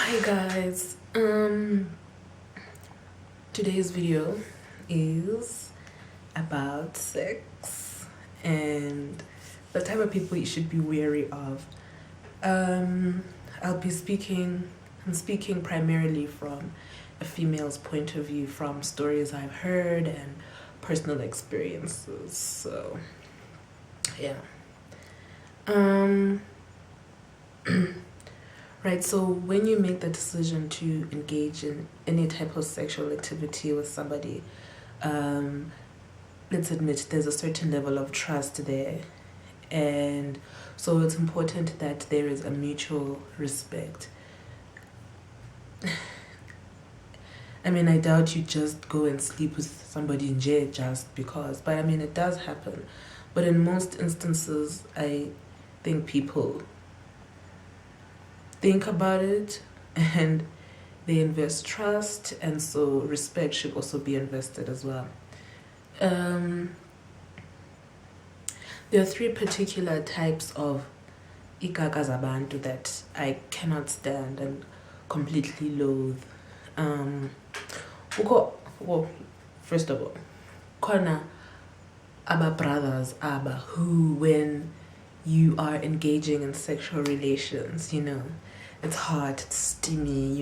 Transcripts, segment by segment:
Hi guys, today's video is about sex and the type of people you should be wary of. I'm speaking primarily from a female's point of view, from stories I've heard and personal experiences. So yeah. Right, so when you make the decision to engage in any type of sexual activity with somebody, let's admit there's a certain level of trust there. And so it's important that there is a mutual respect. I mean, I doubt you just go and sleep with somebody in jail just because, but I mean, it does happen. But in most instances, I think people think about it and they invest trust, and so respect should also be invested as well. There are three particular types of Ikaka zabantu that I cannot stand and completely loathe. Well, first of all, khona aba brothers aba who, when you are engaging in sexual relations, it's hot, it's steamy,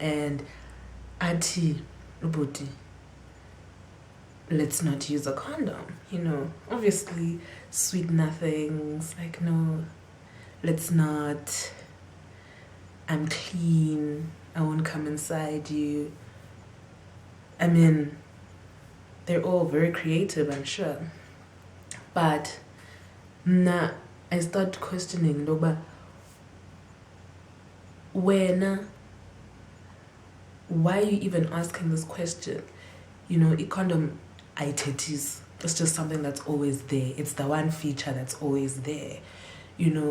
and auntie, ubudi, let's not use a condom, obviously sweet nothings, like, no, let's not, I'm clean, I won't come inside you. I mean, they're all very creative, I'm sure, but nah, I start questioning Loba, why are you even asking this question? A condom, it's just something that's always there. It's the one feature that's always there,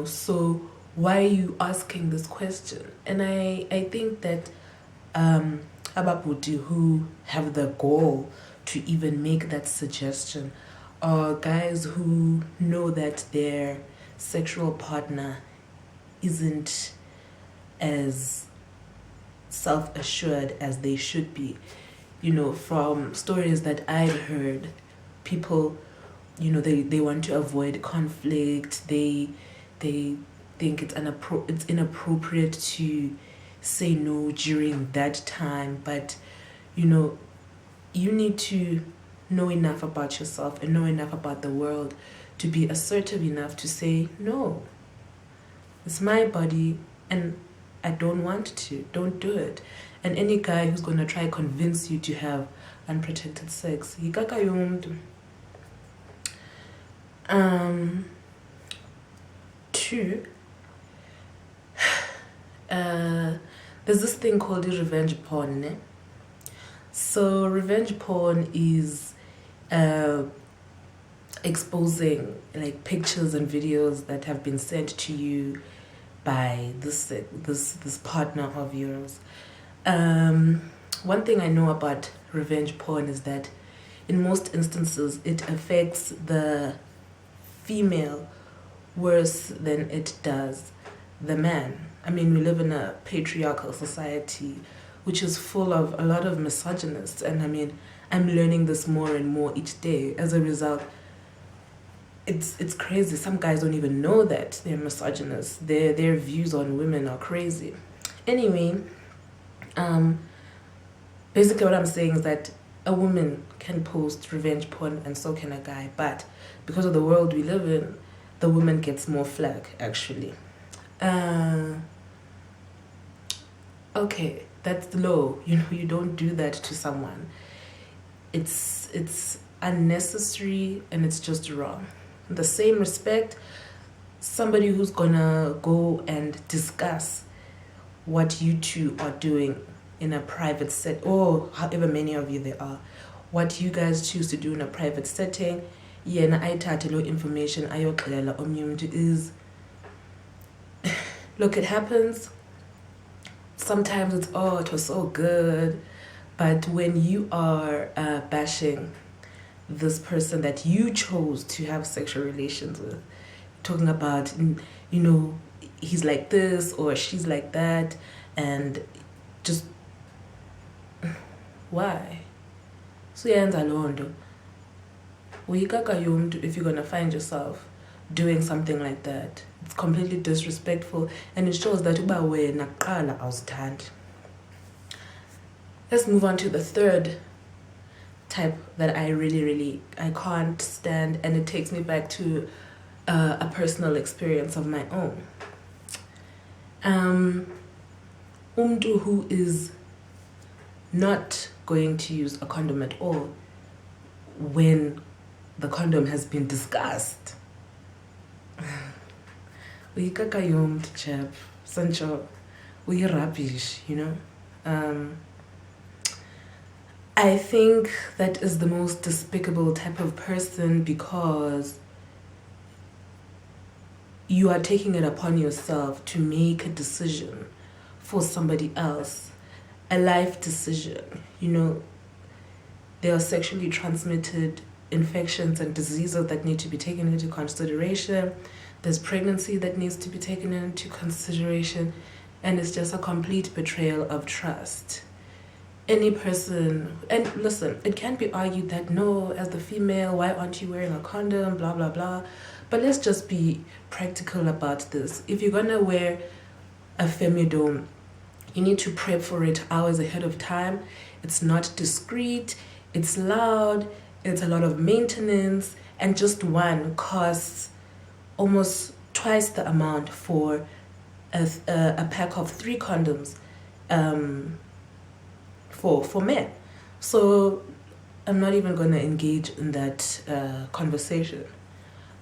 so why are you asking this question? And I think that ababuti who have the goal to even make that suggestion are guys who know that their sexual partner isn't as self-assured as they should be. From stories that I've heard, people, they want to avoid conflict. They think it's inappropriate to say no during that time, but you need to know enough about yourself and know enough about the world to be assertive enough to say no. It's my body and I don't don't do it. And any guy who's gonna try convince you to have unprotected sex, Ikaka yomuntu. Two, there's this thing called revenge porn, ne? So revenge porn is exposing like pictures and videos that have been sent to you by this partner of yours. One thing I know about revenge porn is that in most instances it affects the female worse than it does the man. I mean, we live in a patriarchal society which is full of a lot of misogynists, and I mean, I'm learning this more and more each day. As a result, it's crazy. Some guys don't even know that they're misogynists. Their views on women are crazy. Anyway, basically what I'm saying is that a woman can post revenge porn and so can a guy, but because of the world we live in, the woman gets more flack, actually. Okay, that's low. You don't do that to someone. It's unnecessary and it's just wrong. In the same respect, somebody who's gonna go and discuss what you two are doing in a private set, or however many of you there are, what you guys choose to do in a private setting, yena ayithathe lo information ayoxelela omnye umuntu is, look, it happens. Sometimes it's, oh, it was so good, but when you are bashing this person that you chose to have sexual relations with, talking about, he's like this or she's like that, and just why? Suyenza loo nto. Uyikaka yomntu if you're gonna find yourself doing something like that. It's completely disrespectful, and it shows that uba wena kuqala awuzithandi. Let's move on to the third type that I can't stand, and it takes me back to a personal experience of my own. Umntu who is not going to use a condom at all when the condom has been discussed. Uyikaka yomntu chap, sancho, rubbish, you know. I think that is the most despicable type of person, because you are taking it upon yourself to make a decision for somebody else, a life decision. You know, there are sexually transmitted infections and diseases that need to be taken into consideration. There's pregnancy that needs to be taken into consideration, and it's just a complete betrayal of trust. Any person, and listen, it can be argued that no, as the female, why aren't you wearing a condom, blah, blah, blah. But let's just be practical about this. If you're gonna wear a femidome, you need to prep for it hours ahead of time. It's not discreet, it's loud, it's a lot of maintenance, and just one costs almost twice the amount for a pack of 3 condoms for men. So I'm not even going to engage in that conversation.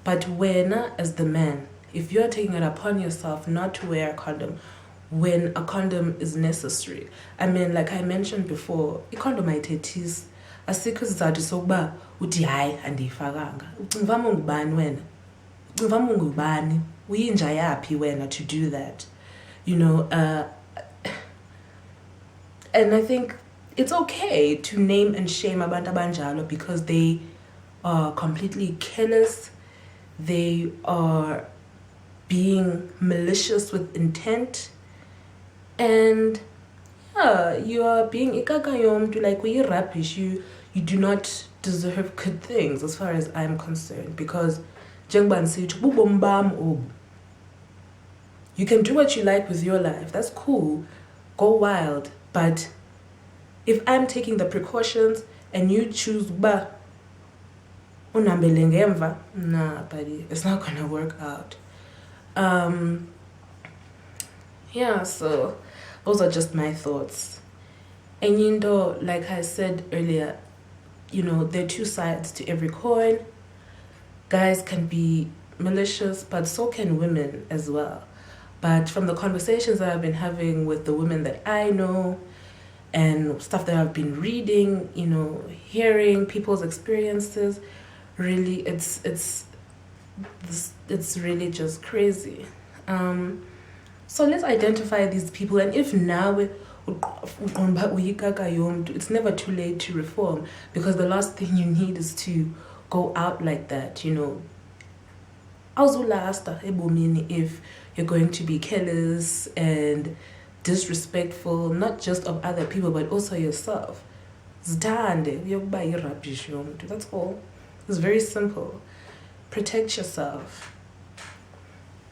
But when, as the man, if you're taking it upon yourself not to wear a condom when a condom is necessary, I mean, like I mentioned before, i-condom ayithethisi. Asikho isizathu sokuba uthi hayi andiyifakanga. Ucinga uba ungubani wena? Ucinga uba ungubani? Uyinja yaphi wena to do that? You know, and I think it's okay to name and shame abantu abanjalo, because they are completely careless. They are being malicious with intent, and yeah, you are being ikaka yomntu, like rubbish. You do not deserve good things as far as I'm concerned, because you can do what you like with your life. That's cool. Go wild. But if I'm taking the precautions and you choose nah, buddy, it's not gonna work out. Yeah, so those are just my thoughts. And you know, like I said earlier, you know, there are 2 sides to every coin. Guys can be malicious, but so can women as well. But from the conversations that I've been having with the women that I know, and stuff that I've been reading, you know, hearing people's experiences, really, it's really just crazy. So let's identify these people, and if now it's never too late to reform, because the last thing you need is to go out like that, you know. If you're going to be careless and disrespectful, not just of other people but also yourself. That's all. It's very simple. Protect yourself.